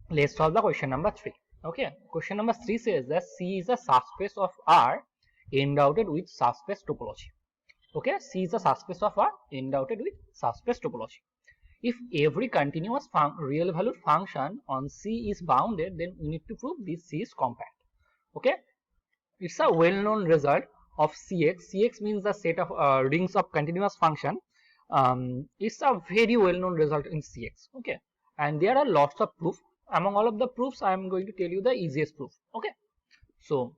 Let's solve the question number 3. Okay, question number 3 says that C is a subspace of R endowed with subspace topology. Okay, C is a subspace of R endowed with subspace topology. If every continuous real valued function on C is bounded, then we need to prove this C is compact. Okay, it's a well-known result of Cx. Cx means the set of rings of continuous function. It's a very well-known result in Cx. Okay, and there are lots of proof. Among all of the proofs, I am going to tell you the easiest proof. Okay, so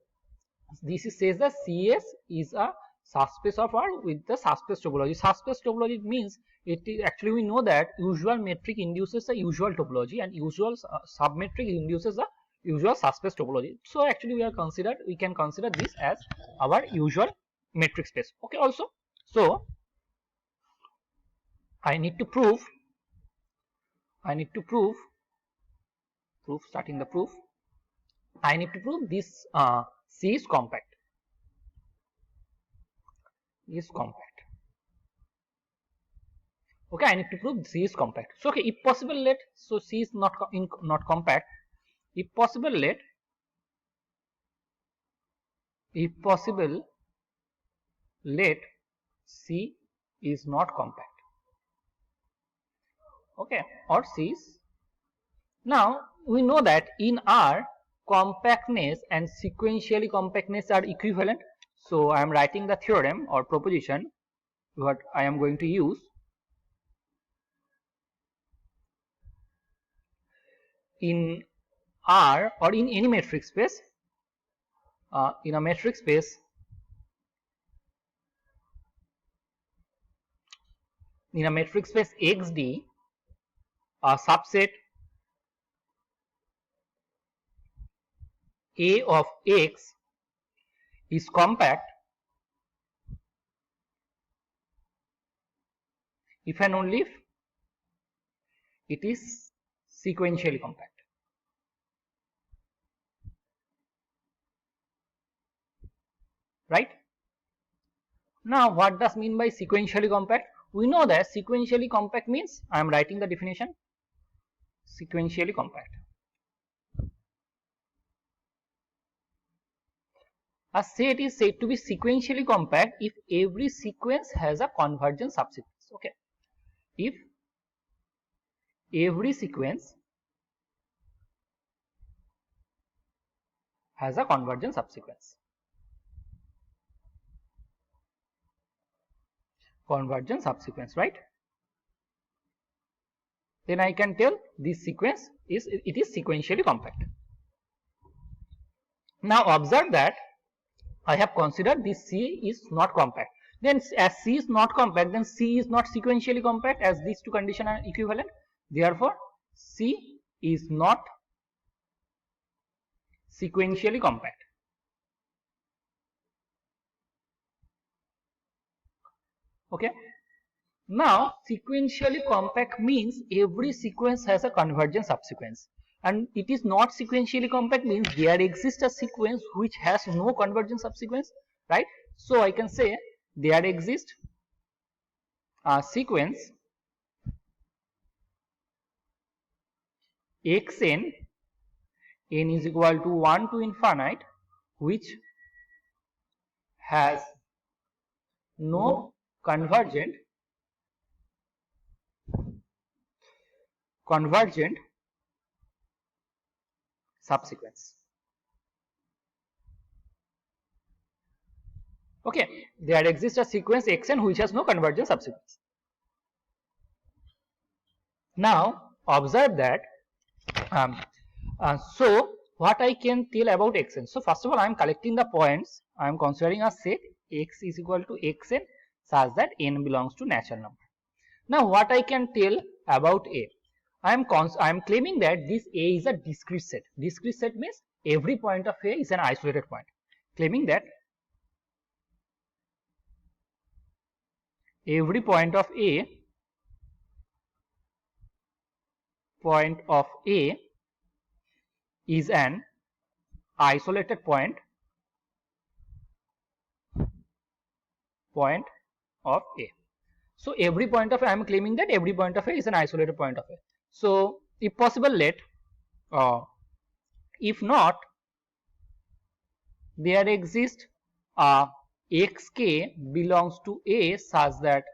this says that Cs is a subspace of R with the subspace topology. Subspace topology means it is actually, we know that usual metric induces a usual topology and usual submetric induces a usual subspace topology. So actually we can consider this as our usual metric space. Okay, also, so I need to prove starting the proof, I need to prove this C is compact. Okay, I need to prove C is compact. So okay, if possible let, so C is not compact. If possible let C is not compact. Okay, or C is. Now we know that in R, compactness and sequentially compactness are equivalent. So I am writing the theorem or proposition what I am going to use. In R or in any metric space, in a metric space, XD, a subset A of X is compact if and only if it is sequentially compact. Right? Now what does mean by sequentially compact? We know that sequentially compact means, I am writing the definition, sequentially compact. A set is said to be sequentially compact if every sequence has a convergent subsequence. Okay, if every sequence has a convergent subsequence. Right? Then I can tell this sequence is sequentially compact. Now observe that I have considered this C is not compact. Then as C is not compact, then C is not sequentially compact, as these two conditions are equivalent. Therefore C is not sequentially compact. Okay. Now sequentially compact means every sequence has a convergent subsequence, and it is not sequentially compact means there exists a sequence which has no convergent subsequence, right? So I can say there exists a sequence xn, n is equal to 1 to infinite, which has no convergent subsequence. Okay, there exists a sequence xn which has no convergent subsequence. Now observe that so what I can tell about xn. So first of all, I am collecting the points. I am considering a set x is equal to xn such that n belongs to natural number. Now what I can tell about A? I am claiming that this A is a discrete set. Discrete set means every point of A is an isolated point. Claiming that every point of A is an isolated point of A. So every point of A, I am claiming that every point of A is an isolated point of A. So if possible let if not, there exists a xk belongs to A such that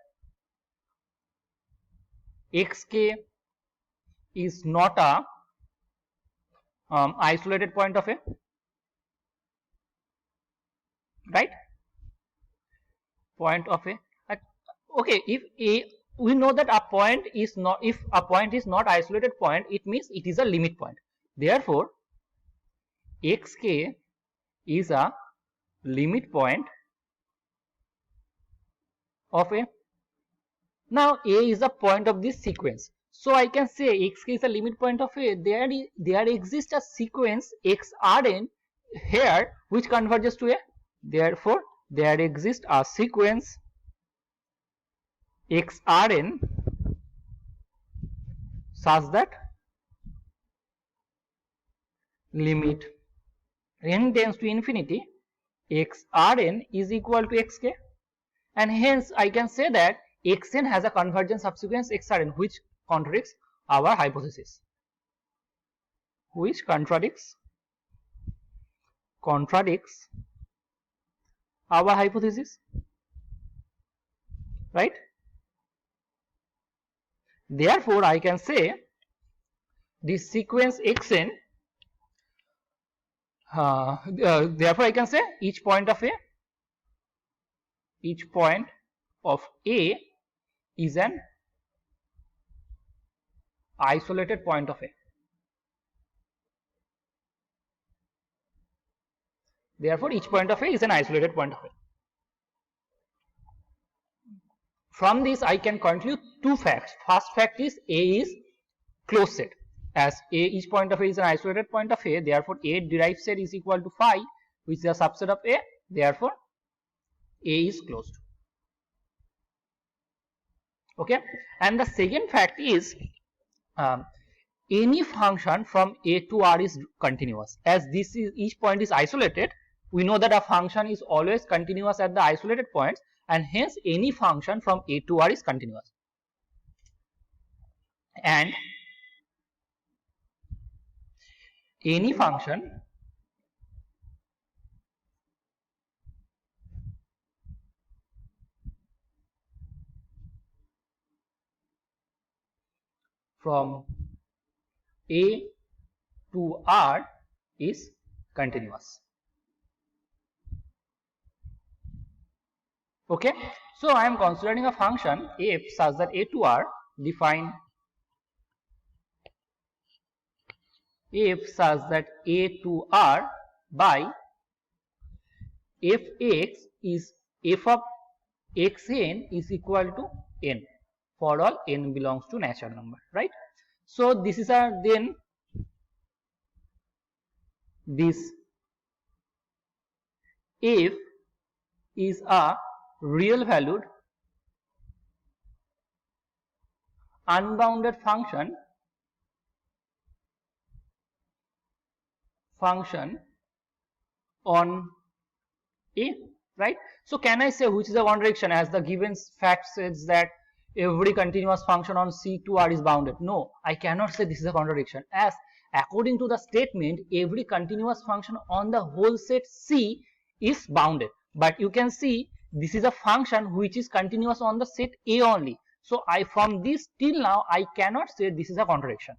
xk is not a isolated point of A, right? Point of A. Okay, if A, we know that a point is not, if a point is not isolated point, it means it is a limit point. Therefore, xk is a limit point of A. Now A is a point of this sequence. So I can say xk is a limit point of A. There exists a sequence xrn here which converges to A. Therefore, there exists a sequence xrn such that limit n tends to infinity xrn is equal to xk, and hence I can say that xn has a convergent subsequence xrn which contradicts our hypothesis, which contradicts our hypothesis, right? Therefore, I can say this sequence xn, therefore I can say each point of A is an isolated point of A. Therefore, each point of A is an isolated point of A. From this, I can conclude two facts. First fact is A is closed set. As A, each point of A is an isolated point of A, therefore A derived set is equal to phi, which is a subset of A. Therefore, A is closed. Okay. And the second fact is any function from A to R is continuous. As this is, each point is isolated, we know that a function is always continuous at the isolated points, and hence any function from A to R is continuous. And any function from A to R is continuous. Okay, so I am considering a function f such that A to R, define f such that A to R by fx is f of xn is equal to n for all n belongs to natural number, right? So this is a then this f is a real valued unbounded function on A, right? So can I say which is a contradiction, as the given fact says that every continuous function on C to R is bounded? No, I cannot say this is a contradiction, as according to the statement every continuous function on the whole set C is bounded. But you can see this is a function which is continuous on the set A only. So from this till now I cannot say this is a contradiction.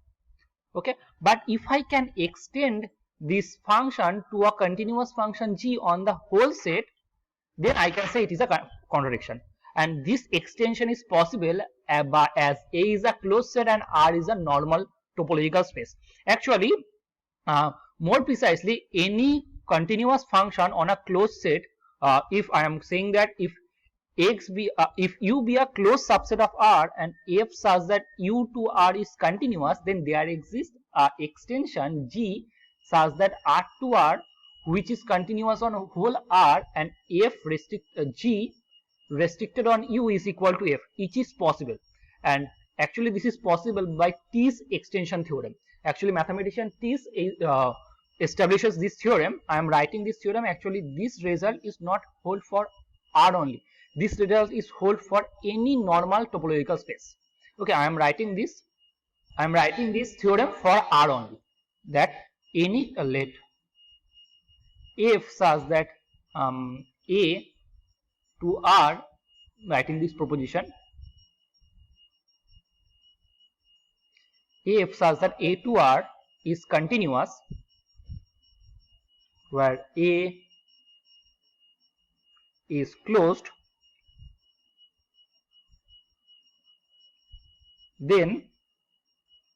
Okay, but if I can extend this function to a continuous function G on the whole set, then I can say it is a contradiction. And this extension is possible as A is a closed set and R is a normal topological space. Actually, more precisely, any continuous function on a closed set, if I am saying that if U be a closed subset of R and F such that U to R is continuous, then there exists a extension G such that R to R which is continuous on whole R and F G restricted on U is equal to F. Each is possible, and actually this is possible by T's extension theorem. Actually mathematician T's establishes this theorem. I am writing this theorem. Actually this result is not hold for R only. This result is hold for any normal topological space. Okay, I am writing this theorem for R only. that any let f such that a to r, writing this proposition, f such that a to r is continuous, where a is closed, then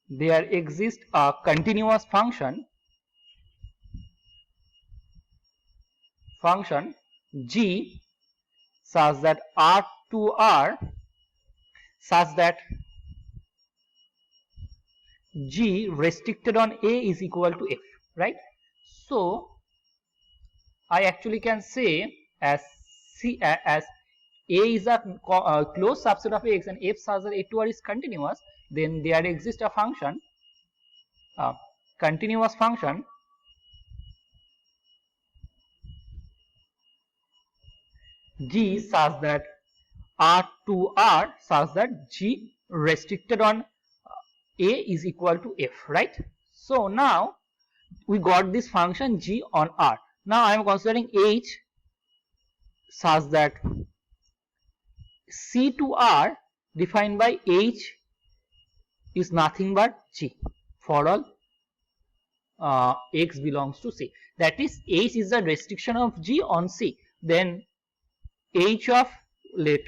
there exists a continuous function g such that r to r, such that g restricted on a is equal to f, right? So I actually can say as as a is a closed subset of x and f such that a to r is continuous, then there exists a function, continuous function g such that r to r, such that g restricted on a is equal to f, right? So now we got this function g on r. Now I am considering h such that c to r defined by h is nothing but g for all x belongs to c. That is, h is the restriction of g on c. Then h of let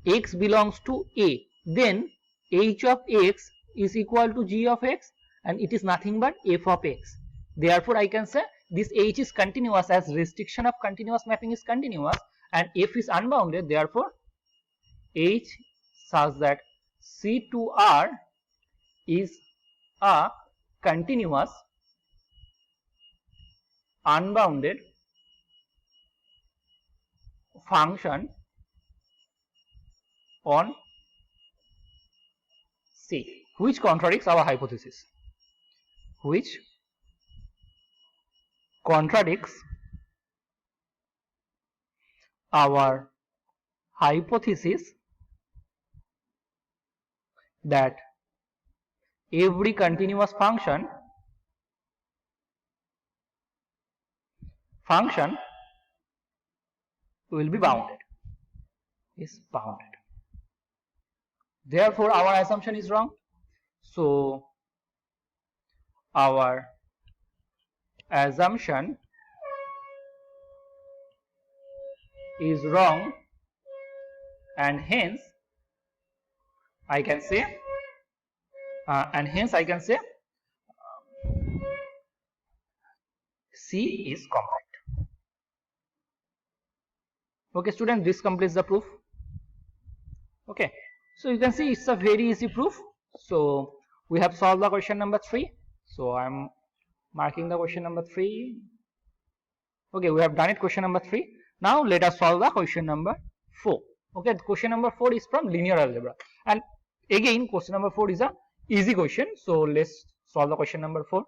x belongs to a, then h of x is equal to g of x, and it is nothing but f of x. Therefore I can say this h is continuous, as restriction of continuous mapping is continuous and f is unbounded. Therefore h such that c to r is a continuous unbounded function on C, which contradicts our hypothesis, which contradicts our hypothesis that every continuous function will be bounded, is bounded. Therefore our assumption is wrong. So our assumption is wrong, and hence I can say C is compact. Okay students, this completes the proof. Okay, so you can see it's a very easy proof. So we have solved the question number 3. So I am marking the question number 3. Okay, we have done it, question number 3. Now let us solve the question number 4. Okay, question number 4 is from linear algebra, and again question number 4 is a easy question. So let's solve the question number 4.